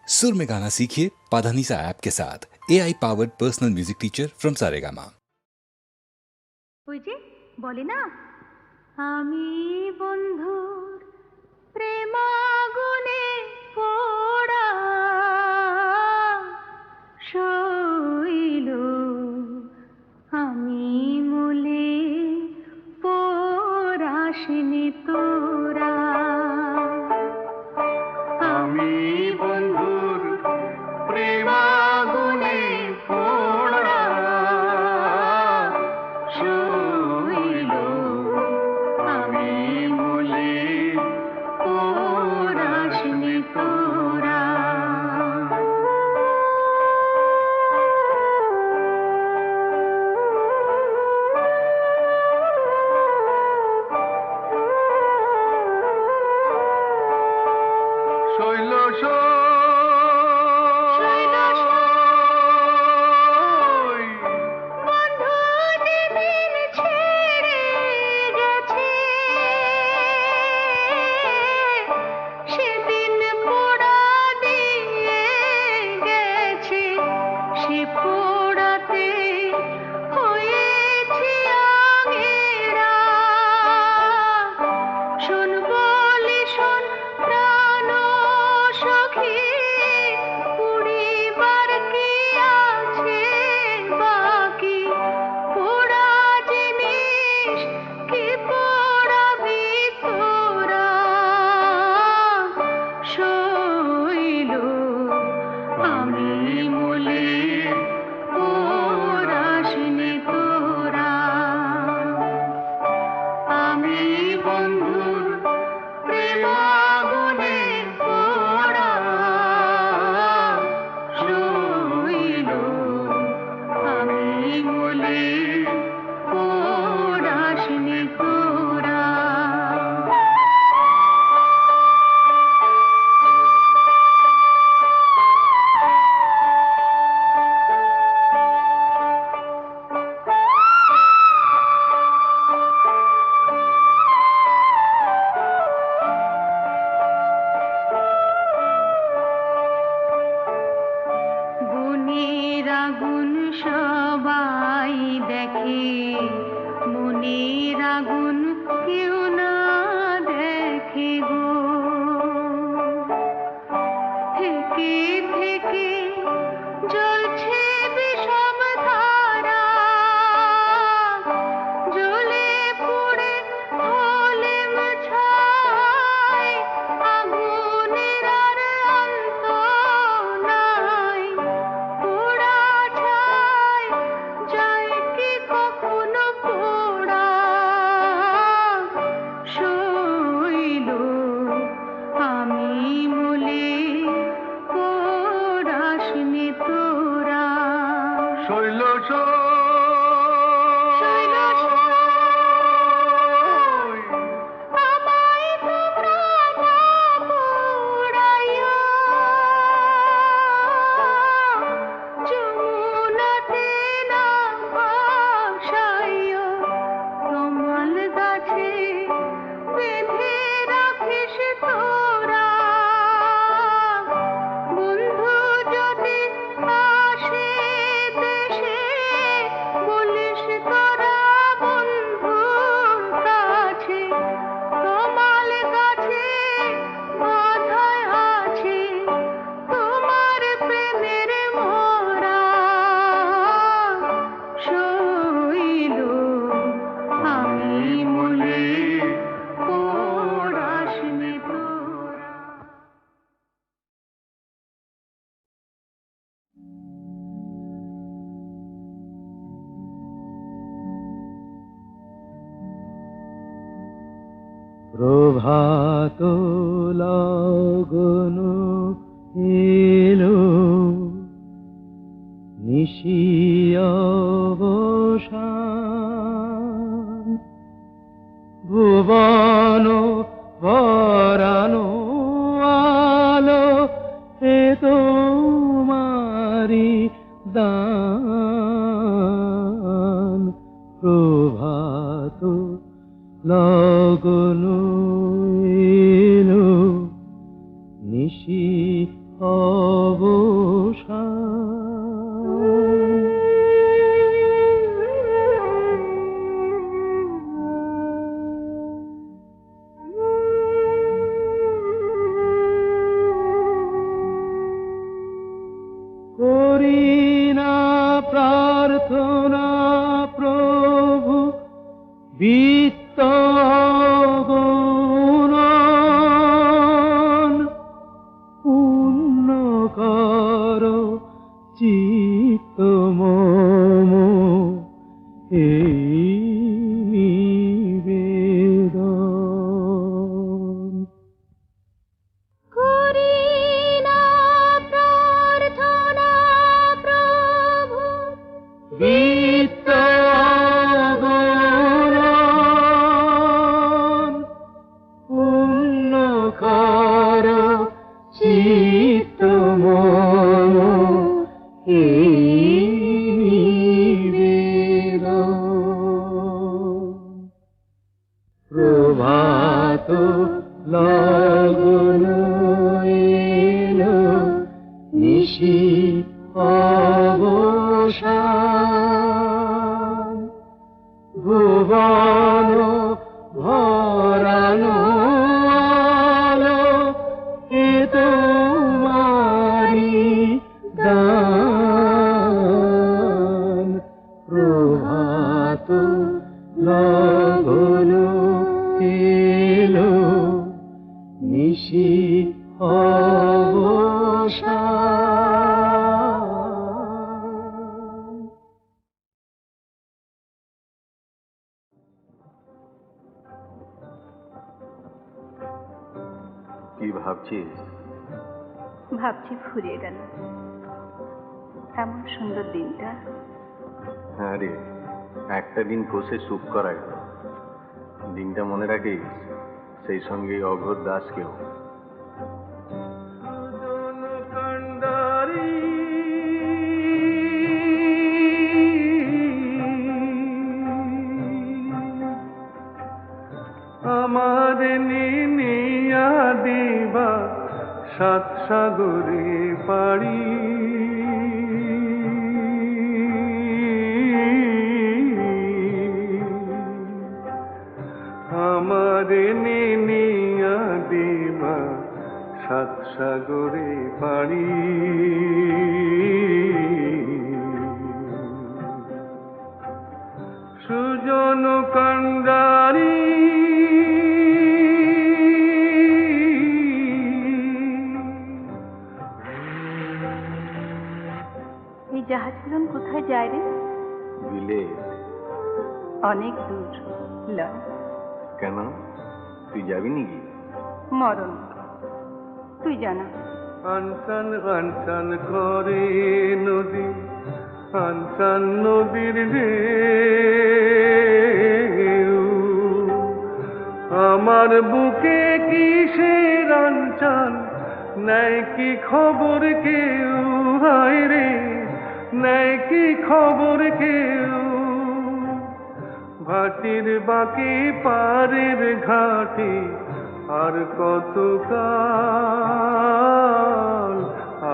सुर में गाना सीखिए पाधानीसा ऐप के साथ। AI powered personal music teacher from Saregama. ওই যে বলে না, আমি বন্ধুর প্রেমাগুনে পোড়া শৈল, আমি মলে পোড়াসনি তোরা। আমি বন্ধুর প্রেমাগুনে পোড়া শৈল, আমি মলে পোড়াসনি তোরা। শৈল প্রভাত লগন এলো, নিশি অবসান, ভুবন পরানো আলো এ তোমারি দান। প্রভাত লগন এলো, নিশি অবসান। করি না প্রার্থনা প্রভু বিত্ত অগণন, পূর্ণ কর চিত্ত মম এই নিবেদন। করি না প্রার্থনা প্রভু বিত্ত অগণন, পূর্ণ কর চিত্ত মম এই নিবেদন। প্রভাত লগন এলো, নিশি অবসান। ভুবন ভরানো আলো, এ তোমারি দান। প্রভাত লগন এলো, নিশি অবসান। কি ভাবছিস? ভাবছি ফুরিয়ে গেল এমন সুন্দর দিনটা। হ্যাঁ রে, একটা দিন বসে চুপ করা গেল। দিনটা মনে রাখিস, সেই সঙ্গে অঘোর দাসকেও। আমার নিনিয়া দিবা সাত সাগরে পাড়ি, আমার নিনিয়া দিবা সাত সাগরে পাড়ি। সুজন কান্ডারি এই জাহাজগুলো কোথায় যায় রে? বিলে। অনেক দূর লয়। কেন, তুই যাবি নাকি? মরণ তুই জানা। আনসান আনসান করে নদী, আনসান নদীর ঢেউ। আমার বুকে কিসের আনচান, নেয় কি খবর কেউ? হায় রে, নেয় কি খবর কেউ? ভাটির বাকি পারের ঘাটে আর কত কাল,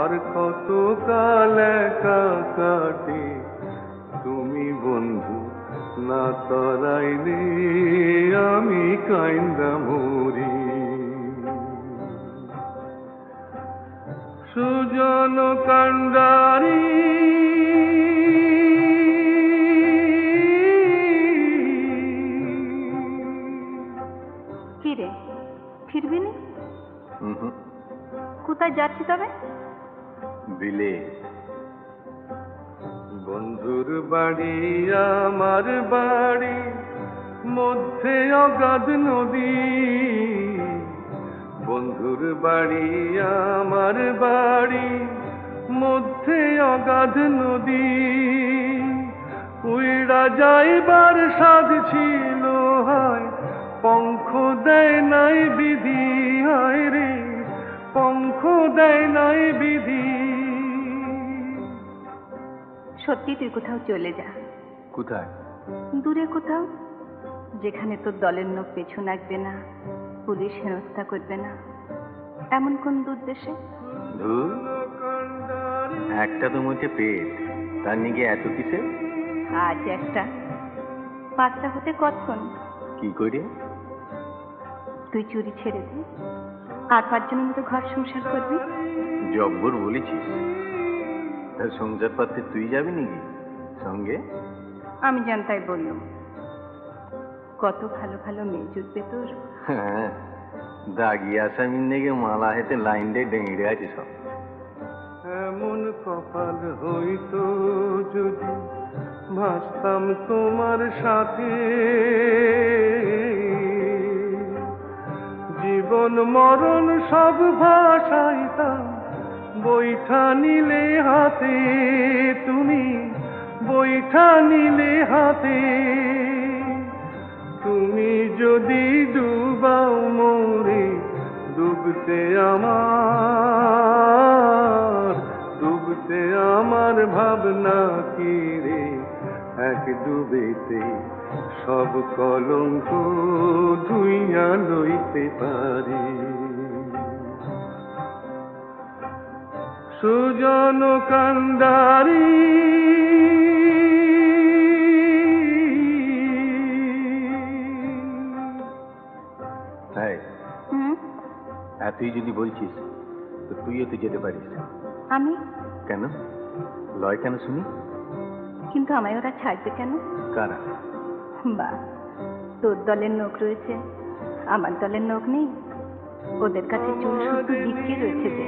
আর কত কাল একা কাটে। তুমি বন্ধু না তরাইলে আমি কাইন্দা মরি। সুজন কান্ডারি কি রে, ফিরবি না? হুম, কোথায় যাচ্ছি তবে? বিলে। বন্ধুর বাড়ি আমার বাড়ি, মধ্যে অগাধ নদী। বন্ধুর বাড়ি আমার বাড়ি, মধ্যে অগাধ নদী। উইড়া যাইবার সাধ ছিল হয়, পঙ্খ দেয় নাই বিধি। হায় রে, পঙ্খ দেয় নাই বিধি। সত্যি তুই কোথাও চলে যা। কোথায়? দূরে কোথাও, যেখানে তোর দলের লোক পেছু লাগবে না, পুলিশ হেনস্থা করবে না। এমন কোন দূর দেশে? ধুর, একটা তো মুখে পেট, তার নিয়ে এত কিসে? আজ একটা, 5টা হতে কতক্ষণ? কি করে? তুই চুরি ছেড়ে দে, আর 5 জনের মতো ঘর সংসার করবি। জব্বর বলেছিস। তা সংসার পাতে তুই যাবি নাকি সঙ্গে? আমি জানতাই বললাম, কত ভালো ভালো মেয়ে জুটবে তোর। হ্যাঁ, দাগি আসামির নেগে মালা হেতে লাইন দিয়ে ডেঙে আছে সব। এমন কপাল হইতো যদি ভাসতাম তোমার সাথে, জীবন মরণ সব ভাসাইতাম বৈঠা নিলে হাতে, তুমি বৈঠা নিলে হাতে। তুমি যদি ডুবাও মোরে, ডুবতে আমার ভাবনা কি রে, এক ডুবেতে সব কলঙ্ক ধুইয়া লইতে পারি। সুজন কান্ডারি হ্যাঁ, হুম, তুই যদি বলছিস তো তুইও তো যেতে পারিস। আমি? কেন লয় কেন শুনি? কিন্তু আমায় ওরা ছাড়বে কেন? কারা? বা, তোর দলের লোক রয়েছে, আমার দলের লোক নেই। ওদের কাছে চুল শুদ্ধ বিক্রি রয়েছে যে।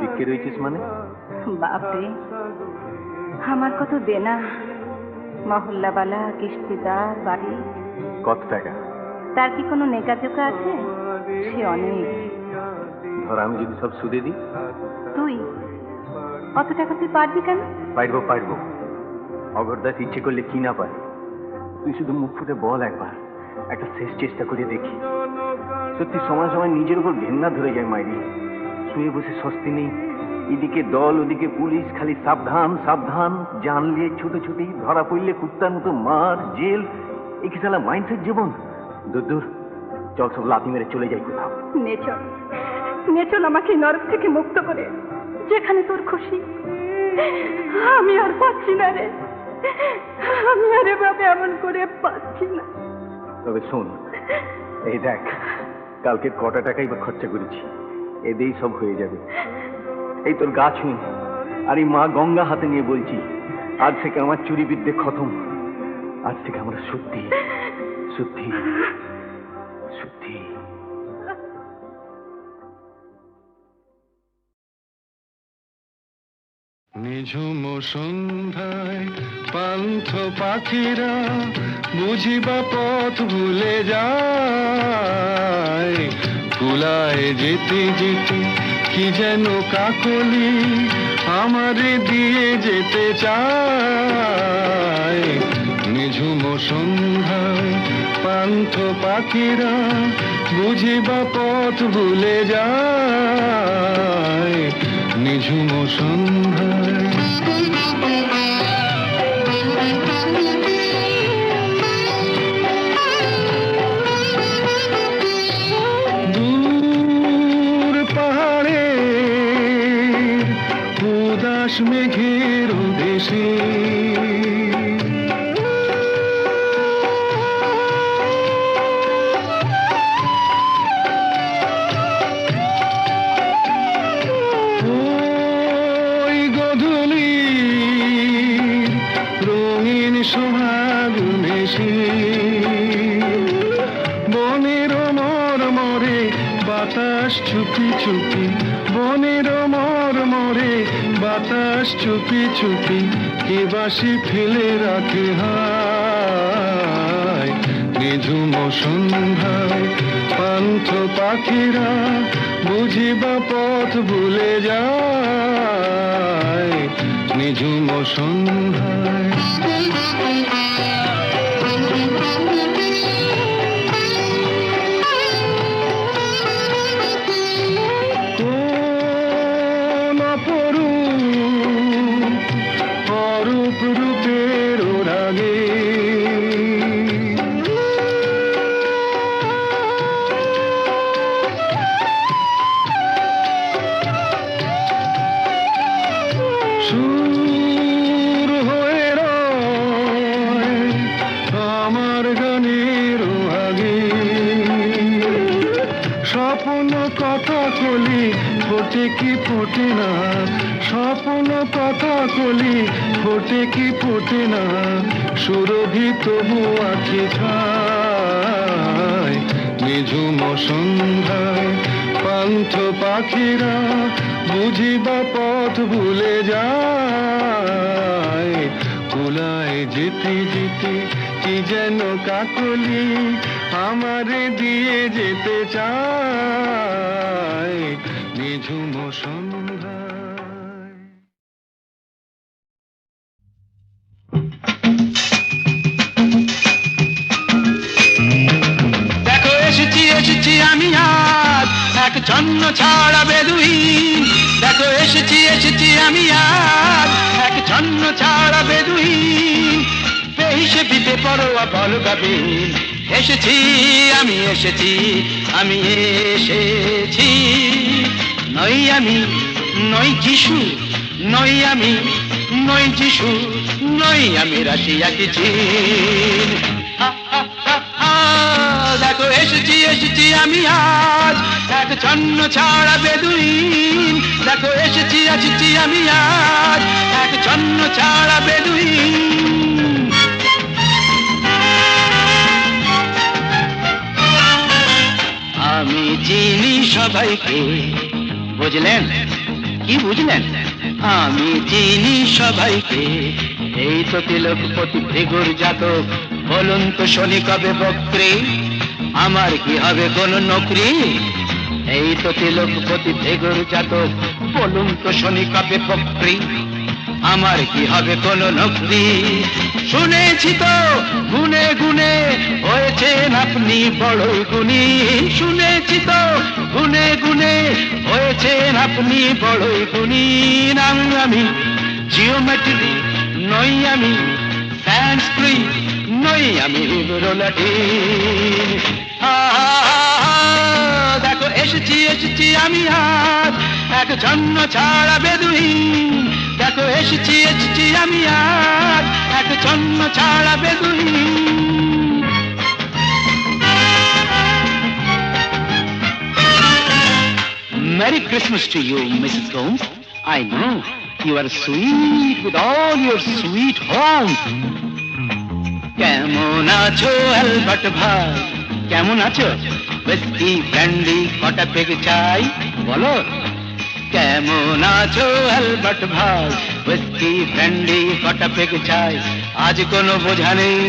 বিক্রি রয়েছিস মানে? বাপরে, আমার কত দেনা, মহল্লাবালা, কিস্তিদার, বাড়ি। কত টাকা? তার কি কোনো নেকাজোকা আছে? সে অনেক। ধর আমি যদি সব সুদে দিই? তুই অত টাকা তুই পারবি কেন? পারবো। অগরদাস ইচ্ছে করলে কি না পারে। তুই শুধু মুখ ফুটে বল একবার, একটা শেষ চেষ্টা করে দেখি। সত্যি সময় সময় নিজের উপর ঘেন্না ধরে যায় মাইরি। শুয়ে বসে স্বস্তি নেই, এদিকে দল ওদিকে পুলিশ, খালি সাবধান সাবধান। জানলে ছুটোছুটি, ধরা পড়লে কুত্তার মতো মার, জেল। এ কি সালা মাইন্ডসেট জীবন? দূর, চল সব লাথি মেরে চলে যাই কোথাও। নেচল আমাকে নরক থেকে মুক্ত করে, যেখানে তোর খুশি। আমি আর পাচ্ছি না রে, আমি আর এভাবে এমন করে পাচ্ছি না। তবে শোন, এই দেখ, কালকে কটা টাকাই বা খরচা করেছি, এতেই সব হয়ে যাবে। এই তোর গা ছুঁই আর এই মা গঙ্গা হাতে নিয়ে বলছি, আজ থেকে আমার চুরি বিদ্যে খতম। আজ থেকে আমরা শুদ্ধি শুদ্ধি শুদ্ধি। নিঝুম সন্ধ্যায় পান্থ পাখিরা বুঝিবা পথ ভুলে যায়, কুলায় যেতে যেতে কি যেন কাকলি আমারে দিয়ে যেতে চায়। নিঝুম সন্ধ্যায় পান্থ পাখিরা বুঝিবা পথ ভুলে যায়, নিঝুম সন্ধ্যায়। দূর পাহাড়ে উদাস মেঘের দেশে সোহাগ মেশে বনের মরমরে বাতাস চুপি চুপি, বনের মরমরে বাতাস চুপি চুপি কে বাসি ফেলে রাখে হায়। নিঝুম সন্ধ্যায় পান্থ পাখিরা বুঝিবা পথ ভুলে যায়, নিঝুম সন্ধ্যায়। অরূপ রূপের রাগে সুর কি ফোটে না, স্বপ্ন কথা কলি ফোটে কি ফোটে না, সুরভি তবু আখি ছায়। নিঝুম সন্ধ্যায় পান্থ পাখিরা বুঝিবা পথ ভুলে যায়। কুলায় যেতে যেতে কি যেন কাকলি আমারে দিয়ে যেতে চায়। নিঝুম সন্ধ্যায়। দেখো এসেছি এসেছি আমি আজ এক ছন্ন ছাড়া বেদুইন। দেখো এসেছি এসেছি আমি আজ এক ছন্ন ছাড়া বেদুইন। বেহিসে বিপে পড়োয়া বল গাবিন। এসেছি আমি এসেছি আমি এসেছি। নই আমি নই যিশু, নই আমি নই যিশু, নই আমি রাশিয়া কি চীন। দেখো এসেছি এসেছি আমি আজ এক ছন্ন ছাড়া বেদুইন। দেখো এসেছি এসেছি আমি আজ এক ছন্ন ছাড়া বেদুইন। আমি চিনি সবাইকে, বুঝলেন কি বুঝলেন? আমি চিনি সবাইকে। এই তো তিলকপতি ভৃগুর জাতক, বলুন তো শনি কবে বক্রে, আমার কি হবে কোন নকরি? এই তো তিলকপতি ভৃগুর জাতক, বলুন তো শনি কবে বক্রে, আমার কি হবে কোন নকরি? শুনেছি তো গুনে গুনে হয়েছেন আপনি বড়ই গুণী। শুনেছি তো গুনে গুনে হয়েছেন আপনি বড়ই গুণী। আমি জিওমেট্রি নই, আমি সংস্কৃত নই, আমি লাটিন। দেখো এসেছি এসেছি আমি আজ এক ছন্ন ছাড়া বেদুইন। দেখো এসেছি এসেছি আমি আজ এক ছন্ন ছাড়া বেদুইন। Merry Christmas to you, Mrs. Gomes. I know you are sweet with all your sweet home. কেমন আছো অ্যালবার্ট ভাই, কেমন আছো? হুইস্কি ব্র্যান্ডি কটা পেগ চাই বলো। কেমন আছো অ্যালবার্ট ভাই, হুইস্কি ব্র্যান্ডি কটা পেগ চাই। আজ কোনো বোঝা নেই,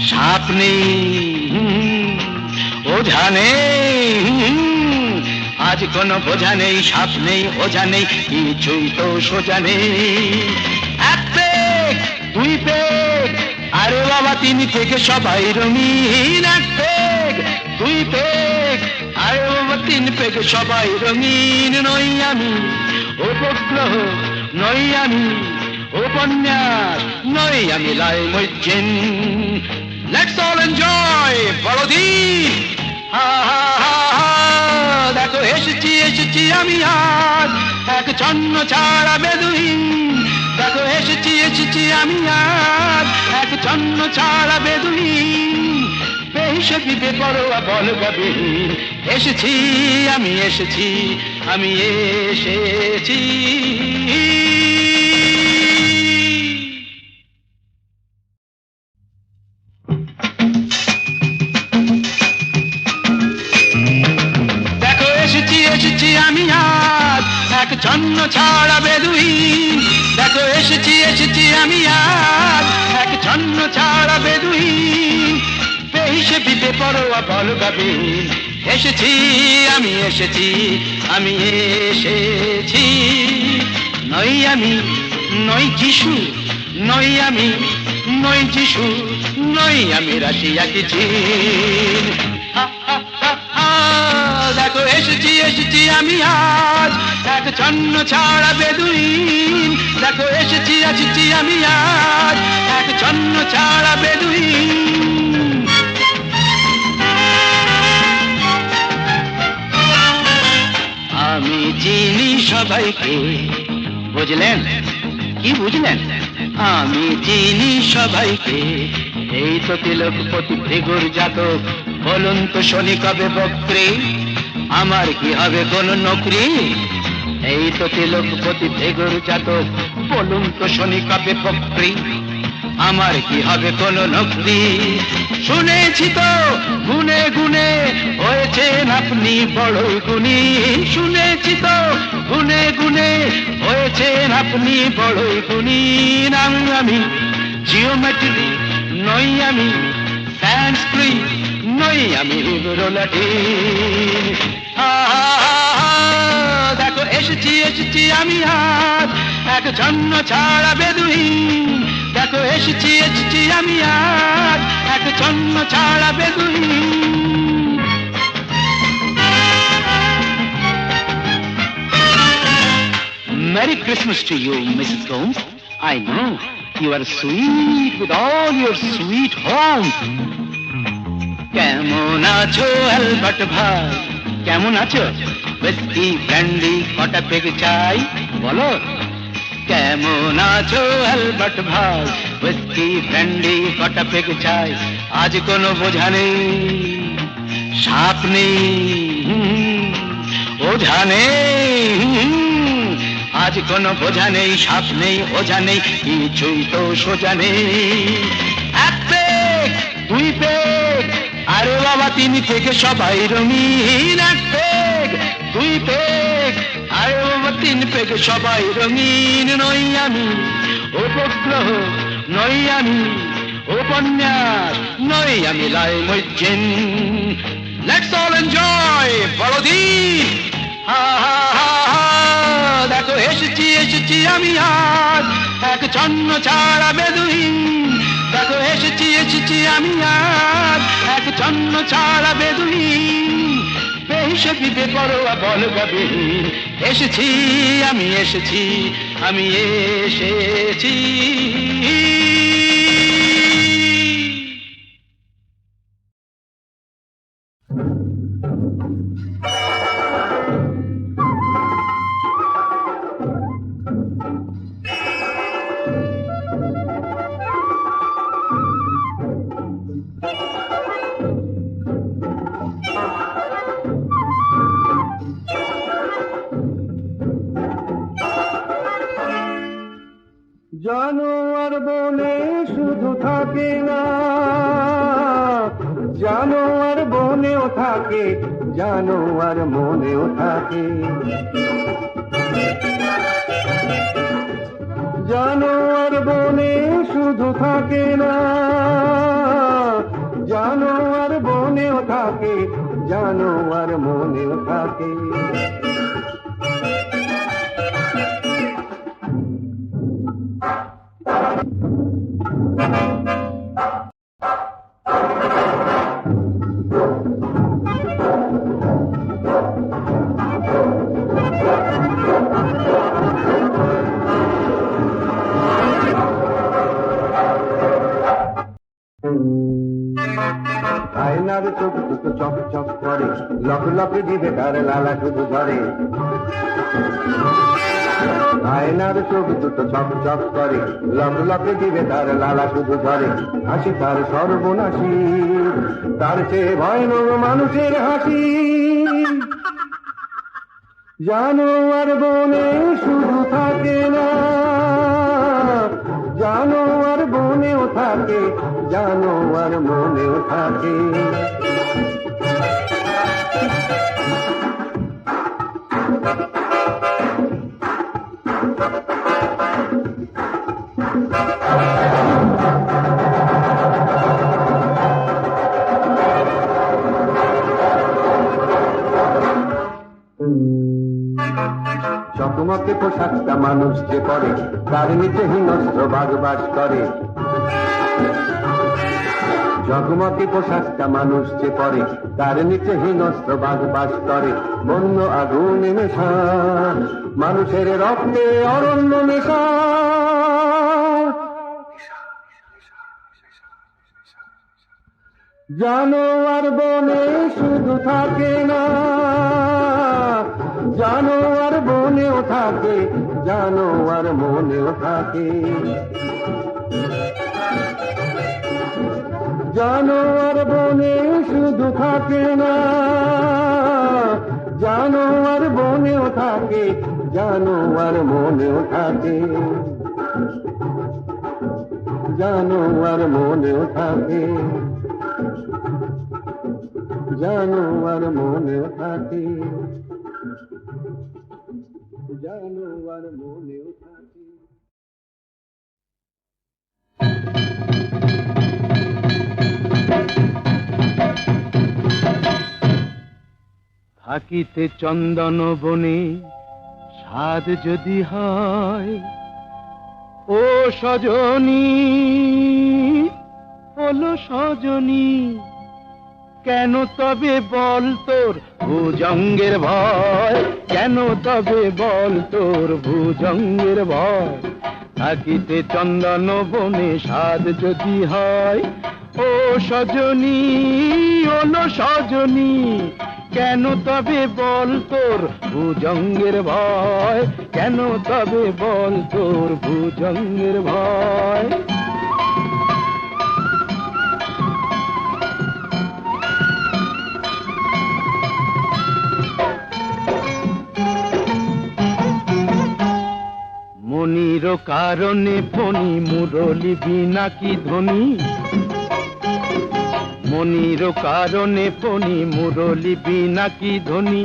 সাপ নেই, ওঝা নেই। আজ কোনো বোঝা নেই, সাপ নেই, ওঝা নেই, কিছুই তো সোজা নেই। এক পেগ দুই পেগ আরে বাবা তিন পেগে সবাই রঙিন। এক পেগ দুই পেগ আরে বাবা তিন পেগে সবাই রঙিন। নই আমি উপগ্রহ, নই আমি উপন্যাস, নই আমি লাই মজ্জিন। লেটস অল এনজয় বড়দিন। দেখো এসেছি এসেছি আমি আজ এক ছন্ন ছাড়া বেদুইন। দেখো এসেছি এসেছি আমি আজ এক ছন্ন ছাড়া বেদুইন। বেহিসে বিবে পড়োয়া বল গাবিন। এসেছি আমি এসেছি আমি এসেছি। দেখো এসেছি এসেছি আমি আজ এক ছন্ন ছাড়া বেদুইন। দেখো এসেছি এসেছি আমি আজ এক ছন্ন ছাড়া বেদুইন। বেহিসে বিপে পড়োয়া বল গাবিন। এসেছি আমি এসেছি আমি এসেছি। নই আমি নই যিশু, নই আমি নই যিশু, নই আমি রাশিয়া কি চীন। দেখো এসেছি এসেছি আমি আজ এক ছন্ন ছাড়া বেদুইন। দেখো এসেছি এসেছি আমি আজ এক ছন্ন ছাড়া বেদুইন। আমি চিনি সবাইকে, বুঝলেন কি বুঝলেন? আমি চিনি সবাইকে। এই তো তিলকপতি ভৃগুর জাতক, বলুন তো শনি কবে বক্রে, আমার কি হবে কোন নকরি? এই তো তিলকপতি ভেগর জাতক, বলুন তো শনি কবে বক্রি, আমার কি হবে কোন নকরি? শুনেছি তো গুনে গুনে হয়েছেন আপনি বড়ই গুণী, শুনেছি তো গুনে গুনে হয়েছেন আপনি বড়ই গুণী। আমি জিওমেট্রি নই, আমি সংস্কৃত নই, আমি রোলাটিন। দেখো এসেছি এসেছি আমি আজ এক জন্ম ছাড়া বেদুইন, দেখো এসেছি এসেছি আমি আজ এক জন্ম ছাড়া বেদুইন। Merry Christmas to you, Mrs. Gomes. I know you are sweet with all your sweet home. কেমন আছো অ্যালবার্ট ভাই, কেমন আছো? উইস্কি ব্র্যান্ডি কটা পেগ চাই বলো। কেমন আছো অ্যালবার্ট ভাই, উইস্কি ব্র্যান্ডি কটা পেগ চাই। আজ কোনো বোঝা নেই, সাপ নেই, ওঝা নেই। আজ কোনো বোঝা নেই, সাপ নেই, ওঝা নেই, কিছুই তো সোজা নেই। এক পেগ, দুই পেগ, আরে বাবা তিন থেকে সবাই রঙিন। এক পেগ, দুই পেগ, আরে বাবা তিন পেগ সবাই রঙিন। নই আমি উপগ্রহ, নই আমি উপন্যাস, নই আমি লাই মজ্জিন। লেটস অল এনজয় বড়দিন। হা হা হা হা, দেখো এসেছি এসেছি আমি আজ এক জন্ম ছাড়া বেদুইন, দেখো এসেছি এসেছি আমি আজ এক জন্ম ছাড়া বেদুইন। বেহিসেবি বেপরোয়া বলগাবিহীন, এসেছি আমি এসেছি আমি এসেছি। জানোয়ার বনে শুধু থাকে না, জানোয়ার বনেও থাকে, জানোয়ার মনেও থাকে। জানোয়ার বনে শুধু থাকে না, জানোয়ার বনেও থাকে, জানোয়ার মনেও থাকে। আয়নার চোখ দুটো চক চক করে, লক লকে দিবে তার লালা শুধু ধরে। আয়নার চোখ দুটো চক চক করে, লক লকে দিবে তার লালা শুধু ধরে। হাসি তার সর্বনাশী, তার চেয়ে ভয়ানক মানুষের হাসি। জানোয়ার বনে শুধু থাকে না, জানোয়ার বনেও থাকে, জানোয়ার মনেও থাকে। চকমকে পোশাকটা মানুষ যে পরে, তার নিচে হিংস্র বাঘ বাস করে। জগমগে পোশাকটা মানুষ যে পরে, তার নিচে হিংস্র বাঘ বাস করে। বন্য আগুনে মেশা মানুষের রক্তে অরণ্য মেশা। জানোয়ার বনে শুধু থাকে না, জানোয়ার বনেও থাকে, জানোয়ার মনেও থাকে। জানোয়ার বনে শুধু থাকে না, জানোয়ার বনেও থাকে, জানো আর মনেও থাকে, জানো আর মনেও থাকে, জানো আর মনেও থাকে, জানো আর মনেও থাকে। থাকিতে চন্দন বনে স্বাদ যদি হয়, ও সজনী হলো সজনী, কেন তবে বল তোর ভুজঙ্গের ভয়, কেন তবে বল তোর ভুজঙ্গের ভয়। থাকিতে চন্দন বনে স্বাদ যদি হয়, ও সজনী হলো সজনী, কেন তবে বল তোর ভুজঙ্গের ভয়, কেন তবে বল তোর ভুজঙ্গের ভয়। মনির কারণে ফণি মুরলি বিনা কি ধ্বনি, মনির কারণে ফণি মুরলি বিনা কি ধ্বনি।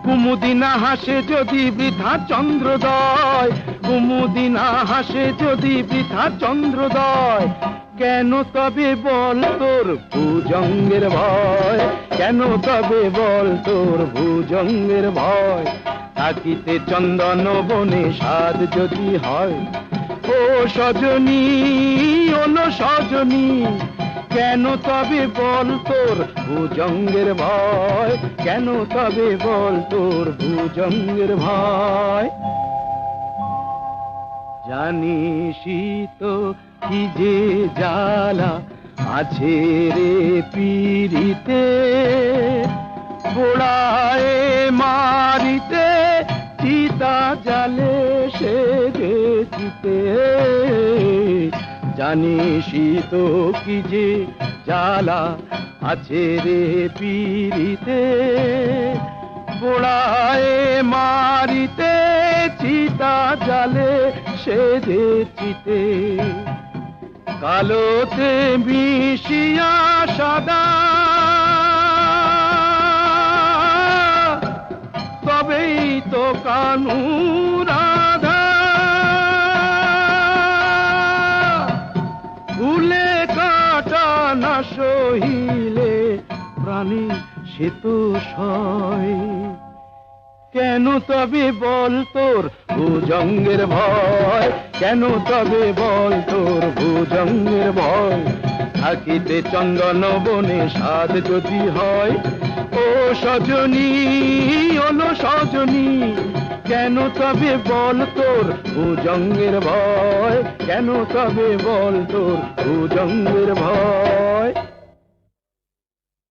কুমুদিনা হাসে যদি বৃথা চন্দ্রোদয়, কুমুদিনা হাসে যদি বৃথা চন্দ্রোদয়, কেন তবে বল তোর ভুজঙ্গের ভয়, কেন তবে বল তোর ভুজঙ্গের ভয়। থাকিতে চন্দন বনে স্বাদ যদি হয়, ও সজনী ওলো সজনী, কেন তবে বল তোর ভুজঙ্গের ভয়, কেন তবে বল তোর ভুজঙ্গের ভয়। জানিসই তো কি যে জ্বালা আছে রে পীড়িতে, পোড়ায় মারিতে চিতা জালে সে যে চিতে। জানিসই তো কি যে জ্বালা আছে রে পীড়িতে, পোড়ায় মারিতে চিতা জালে সে যে চিতে। কালোতে মিশিয়া সাদা তবেই তো কানু রাধা, ভুলে কাটা না সহিলে প্রাণী সে তো সয়। কেন তবে বল তোর ভুজঙ্গের ভয়, কেন তবে বল তোর ভুজঙ্গের ভয়। থাকিতে চন্দন বনে স্বাদ যদি হয়, ও সজনী ওলো সজনী, কেন তবে বল তোর ভুজঙ্গের ভয়, কেন তবে বল তোর ভুজঙ্গের ভয়।